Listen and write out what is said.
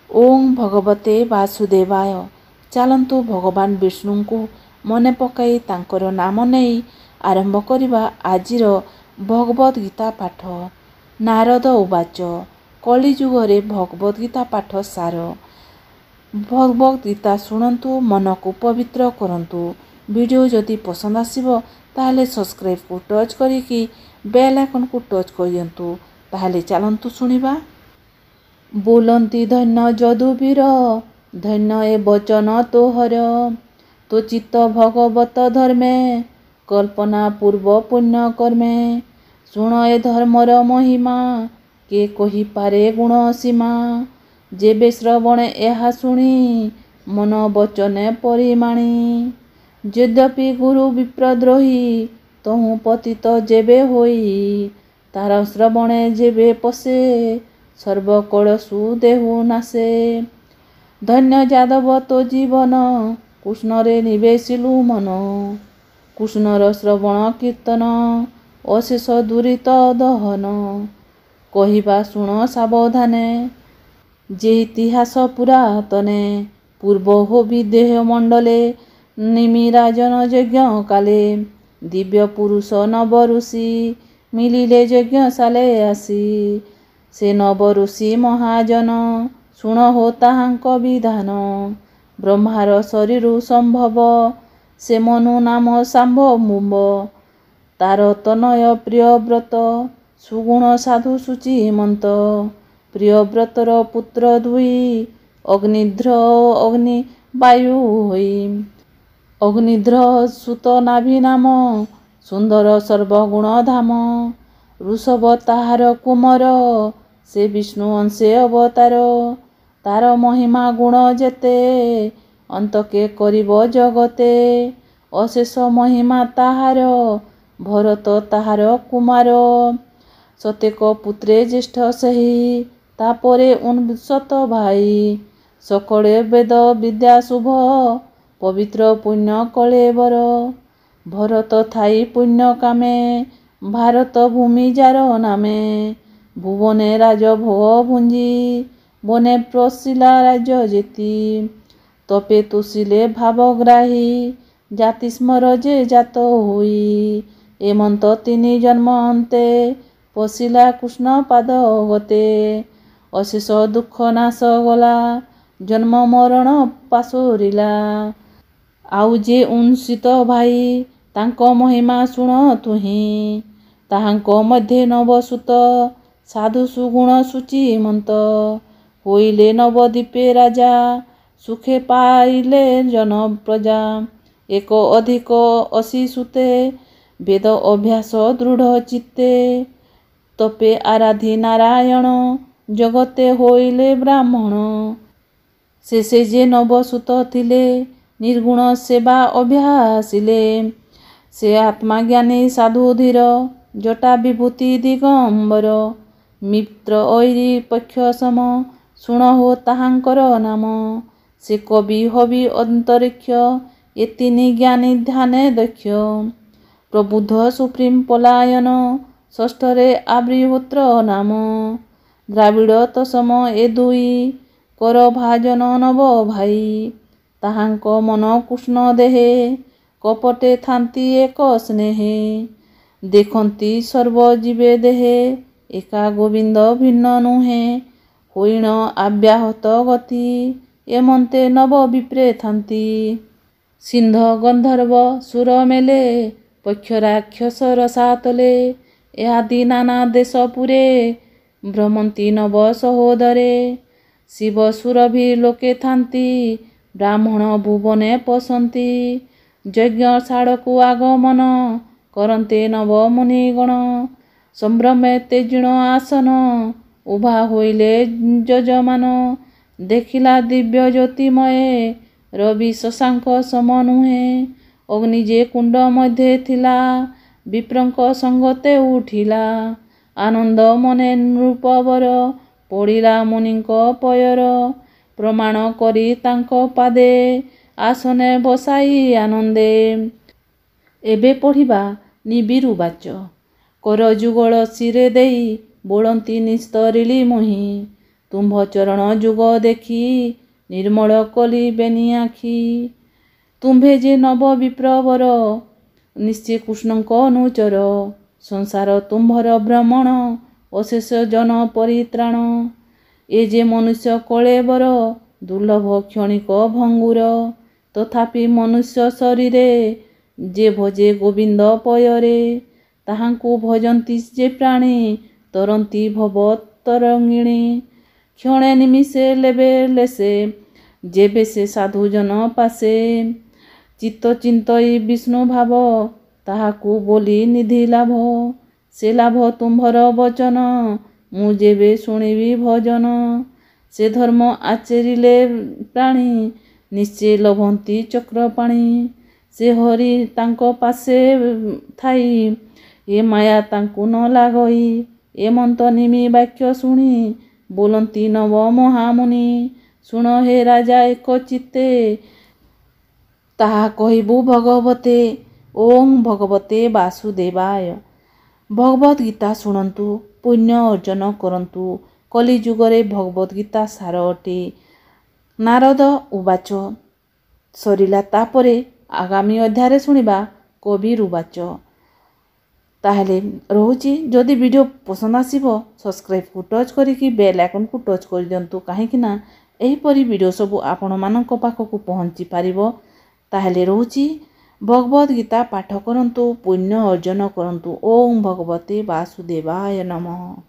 ଓଁ ଭଗବତେ ବାସୁଦେବାୟ। ଚାଲନ୍ତୁ ଭଗବାନ ବିଷ୍ଣୁଙ୍କୁ ମନେ ପକାଇ ତାଙ୍କର ନାମ ନେଇ ଆରମ୍ଭ କରିବା ଆଜିର ଭଗବଦ୍ ଗୀତା ପାଠ। ନାରଦ ଉବାଚ କଳିଯୁଗରେ ଭଗବଦ୍ ଗୀତା ପାଠ ସାର। ଭଗବଦ୍ ଗୀତା ଶୁଣନ୍ତୁ, ମନକୁ ପବିତ୍ର କରନ୍ତୁ। ଭିଡ଼ିଓ ଯଦି ପସନ୍ଦ ଆସିବ ତାହେଲେ ସବସ୍କ୍ରାଇବ୍କୁ ଟଚ୍ କରିକି ବେଲ୍ ଆଇକନ୍କୁ ଟଚ୍ କରିଦିଅନ୍ତୁ। ତାହେଲେ ଚାଲନ୍ତୁ ଶୁଣିବା। ବୋଲନ୍ତି ଧନ୍ୟ ଯଦୁବୀର, ଧନ୍ୟ ଏ ବଚନ ତୋହର। ତୋ ଚିତ୍ତ ଭଗବତ ଧର୍ମେ, କଳ୍ପନା ପୂର୍ବ ପୁଣ୍ୟ କର୍ମେ। ଶୁଣ ଏ ଧର୍ମର ମହିମା, କିଏ କହିପାରେ ଗୁଣ ସୀମା। ଯେବେ ଶ୍ରବଣେ ଏହା ଶୁଣି, ମନ ବଚନେ ପରିମାଣି। ଯଦ୍ୟପି ଗୁରୁ ବିପ୍ରଦ୍ରୋହୀ, ତହୁଁ ପତିତ ଯେବେ ହୋଇ। ତାର ଶ୍ରବଣେ ଯେବେ ପଶେ, ସର୍ବକଳେଷୁ ଦେହୁ ନାଶେ। ଧନ୍ୟ ଯାଦବ ତୋ ଜୀବନ, କୃଷ୍ଣରେ ନିବେଶିଲୁ ମନ। କୃଷ୍ଣର ଶ୍ରବଣ କୀର୍ତ୍ତନ, ଅଶେଷ ଦୁରିତ ଦହନ। କହିବା ଶୁଣ ସାବଧାନେ, ଯେ ଇତିହାସ ପୁରାତନେ। ପୂର୍ବ ହୋବି ଦେହ ମଣ୍ଡଲେ, ନିମିରାଜନ ଯଜ୍ଞ କାଲେ। ଦିବ୍ୟ ପୁରୁଷ ନବ ଋଷି, ମିଳିଲେ ଯଜ୍ଞଶାଲେ ଆସି। ସେ ନବ ଋଷି ମହାଜନ, ଶୁଣ ହୋ ତାହାଙ୍କ ବିଧାନ। ବ୍ରହ୍ମାର ଶରୀରୁ ସମ୍ଭବ, ସେ ମନୁ ନାମ ଶାମ୍ଭବ। ତାର ତନୟ ପ୍ରିୟବ୍ରତ, ସୁଗୁଣ ସାଧୁ ଶୁଚିମନ୍ତ। ପ୍ରିୟବ୍ରତର ପୁତ୍ର ଦୁଇ, ଅଗ୍ନିଧ୍ର ଓ ଅଗ୍ନି ବାୟୁ ହୋଇ। ଅଗ୍ନିଧ୍ର ସୁତ ନାଭି ନାମ, ସୁନ୍ଦର ସର୍ବଗୁଣ ଧାମ। ଋଷଭ ତାହାର କୁମର, ସେ ବିଷ୍ଣୁ ଅଂଶେ ଅବତାର। ତାର ମହିମା ଗୁଣ ଯେତେ, ଅନ୍ତକେ କରିବ ଜଗତେ। ଅଶେଷ ମହିମା ତାହାର, ଭରତ ତାହାର କୁମାର। ଶତେକ ପୁତ୍ରେ ଜ୍ୟେଷ୍ଠ ସେହି, ତାପରେ 69 ଭାଇ। ସକଳେ ବେଦ ବିଦ୍ୟା ଶୁଭ, ପବିତ୍ର ପୁଣ୍ୟ କଳେବର। ଭରତ ଥାଇ ପୁଣ୍ୟ କାମେ, ଭାରତ ଭୂମି ଯାର ନାମେ। ଭୁବନେ ରାଜଭୋଗ ଭୁଞ୍ଜି, ବନେ ପ୍ରସିଲା ରାଜ୍ୟ ଯେତି। ତପେ ତୋଷିଲେ ଭାବଗ୍ରାହୀ, ଜାତି ସ୍ମର ଯେ ଜାତ ହୋଇ। ଏମନ୍ତ ତିନି ଜନ୍ମ ଅନ୍ତେ, ପଶିଲା କୃଷ୍ଣ ପାଦ ଗତେ। ଅଶେଷ ଦୁଃଖ ନାଶ ଗଲା, ଜନ୍ମ ମରଣ ପାଶୋରିଲା। ଆଉ ଯେ 69 ଭାଇ, ତାଙ୍କ ମହିମା ଶୁଣ ତୁହି। ତାହାଙ୍କ ମଧ୍ୟେ ନବସୁତ, ସାଧୁ ସୁଗୁଣ ଶୁଚିମନ୍ତ। ହୋଇଲେ ନବଦ୍ୱୀପେ ରାଜା, ସୁଖେ ପାଇଲେ ଜନ ପ୍ରଜା। ଏକ ଅଧିକ 80 ସୁତେ, ବେଦ ଅଭ୍ୟାସ ଦୃଢ଼ ଚିତ୍ତେ। ତପେ ଆରାଧି ନାରାୟଣ, ଜଗତେ ହୋଇଲେ ବ୍ରାହ୍ମଣ। ଶେଷେ ଯେ ନବସୁତ ଥିଲେ, ନିର୍ଗୁଣ ସେବା ଅଭ୍ୟାସିଲେ। ସେ ଆତ୍ମାଜ୍ଞାନୀ ସାଧୁ ଧୀର, ଜଟା ବିଭୂତି ଦିଗମ୍ବର। ମିତ୍ର ଐରୀ ପକ୍ଷ ସମ, ଶୁଣ ହୋ ତାହାଙ୍କର ନାମ। ସେ କବି ହବି ଅନ୍ତରିକ୍ଷ, ଏ ତିନି ଜ୍ଞାନୀ ଧ୍ୟାନେ ଦକ୍ଷ। ପ୍ରବୁଦ୍ଧ ସୁପ୍ରିମ ପଲାୟନ, ଷଷ୍ଠରେ ଆବ୍ରିହୋତ୍ର ନାମ। ଦ୍ରାବିଡ଼ ତତ୍ସମ ଏ ଦୁଇ, କର ଭାଜନ ନବ ଭାଇ। ତାହାଙ୍କ ମନ କୃଷ୍ଣ ଦେହେ, କପଟେ ଥାନ୍ତି ଏକ ସ୍ନେହେ। ଦେଖନ୍ତି ସର୍ବ ଜୀବେ ଦେହେ, ଏକା ଗୋବିନ୍ଦ ଭିନ୍ନ ନୁହେଁ। ହୋଇଣ ଆବ୍ୟାହତ ଗତି, ଏମନ୍ତେ ନବ ବିପ୍ରେ ଥାନ୍ତି। ସିନ୍ଧ ଗନ୍ଧର୍ବ ସୁର ମେଲେ, ପକ୍ଷ ରାକ୍ଷସ ରସାତଲେ। ଏ ଆଦି ନାନା ଦେଶ ପୁରେ, ଭ୍ରମନ୍ତି ନବ ସହୋଦରେ। ଶିବ ସୁରଭି ଲୋକେ ଥାନ୍ତି, ବ୍ରାହ୍ମଣ ଭୁବନେ ପଶନ୍ତି। ଯଜ୍ଞଶାଳକୁ ଆଗମନ, କରନ୍ତେ ନବ ମୁନିଗଣ। ସମ୍ଭ୍ରମେ ତେଜିଣ ଆସନ, ଉଭା ହୋଇଲେ ଯଜମାନ। ଦେଖିଲା ଦିବ୍ୟ ଜ୍ୟୋତିମୟେ, ରବି ଶଶାଙ୍କ ସମ ନୁହେଁ। ଅଗ୍ନି ଯେ କୁଣ୍ଡ ମଧ୍ୟେ ଥିଲା, ବିପ୍ରଙ୍କ ସଙ୍ଗତେ ଉଠିଲା। ଆନନ୍ଦ ମନେ ନୃପବର, ପଡ଼ିଲା ମୁନିଙ୍କ ପୟର। ପ୍ରମାଣ କରି ତାଙ୍କ ପାଦେ, ଆସନେ ବସାଇ ଆନନ୍ଦେ। ଏବେ ପଢ଼ିବା ନିବିଡ଼ୁ ବାଚ। କର ଯୁଗଳ ଶିରେ ଦେଇ, ବୋଳନ୍ତି ନିସ୍ତରିଲି ମୋହି। ତୁମ୍ଭ ଚରଣ ଯୁଗ ଦେଖି ନିର୍ମଳ କଲି ବେନି ଆଖି। ତୁମ୍ଭେ ଯେ ନବ ବିପ୍ରବର ନିଶ୍ଚେ କୃଷ୍ଣଙ୍କ ଅନୁଚର। ସଂସାର ତୁମ୍ଭର ଭ୍ରମଣ ଅଶେଷ ଜନ ପରିତ୍ରାଣ। ଏ ଯେ ମନୁଷ୍ୟ କଳେବର ଦୁର୍ଲଭ କ୍ଷଣିକ ଭଙ୍ଗୁର। ତଥାପି ମନୁଷ୍ୟ ଶରୀରେ ଯେ ଭଜେ ଗୋବିନ୍ଦ ପୟରେ। ତାହାଙ୍କୁ ଭଜନ୍ତି ଯେ ପ୍ରାଣୀ ତରନ୍ତି ଭବ ତରଙ୍ଗିଣୀ। କ୍ଷଣେ ନିମିଷେ ଲେବେ ଲେସେ ଯେବେ ସେ ସାଧୁଜନ ପାଶେ। ଚିତ୍ତ ଚିନ୍ତଇ ବିଷ୍ଣୁ ଭାବ ତାହାକୁ ବୋଲି ନିଧି ଲାଭ। ସେ ଲାଭ ତୁମ୍ଭର ବଚନ ମୁଁ ଯେବେ ଶୁଣିବି ଭଜନ। ସେ ଧର୍ମ ଆଚରିଲେ ପ୍ରାଣୀ ନିଶ୍ଚେ ଲଭନ୍ତି ଚକ୍ରପାଣି। ସେ ହରି ତାଙ୍କ ପାଶେ ଥାଇ ଏ ମାୟା ତାଙ୍କୁ ନ ଲାଗଇ। ଏମନ୍ତ ନିମି ବାକ୍ୟ ଶୁଣି ବୋଲନ୍ତି ନବ ମହାମୁନି। ଶୁଣ ହେ ରାଜା ଏକ ଚିତ୍ତେ ତାହା କହିବୁ ଭଗବତେ। ଓଂ ଭଗବତେ ବାସୁଦେବାୟ। ଭଗବତ ଗୀତା ଶୁଣନ୍ତୁ, ପୁଣ୍ୟ ଅର୍ଜନ କରନ୍ତୁ। କଲିଯୁଗରେ ଭଗବତ ଗୀତା ସାର ଅଟେ। ନାରଦ ଉବାଚ। ସରିଲା। ତାପରେ ଆଗାମୀ ଅଧ୍ୟାୟରେ ଶୁଣିବା କବିର ଉବାଚ। ତାହେଲେ ରହୁଛି। ଯଦି ଭିଡ଼ିଓ ପସନ୍ଦ ଆସିବ ସବସ୍କ୍ରାଇବ୍କୁ ଟଚ୍ କରିକି ବେଲ୍ ଆଇକନ୍କୁ ଟଚ୍ କରିଦିଅନ୍ତୁ, କାହିଁକିନା ଏହିପରି ଭିଡ଼ିଓ ସବୁ ଆପଣମାନଙ୍କ ପାଖକୁ ପହଞ୍ଚି ପାରିବ। ତାହେଲେ ରହୁଛି। ଭଗବତ ଗୀତା ପାଠ କରନ୍ତୁ, ପୁଣ୍ୟ ଅର୍ଜନ କରନ୍ତୁ। ଓಂ ଭଗବତେ ବାସୁଦେବାୟ ନମଃ।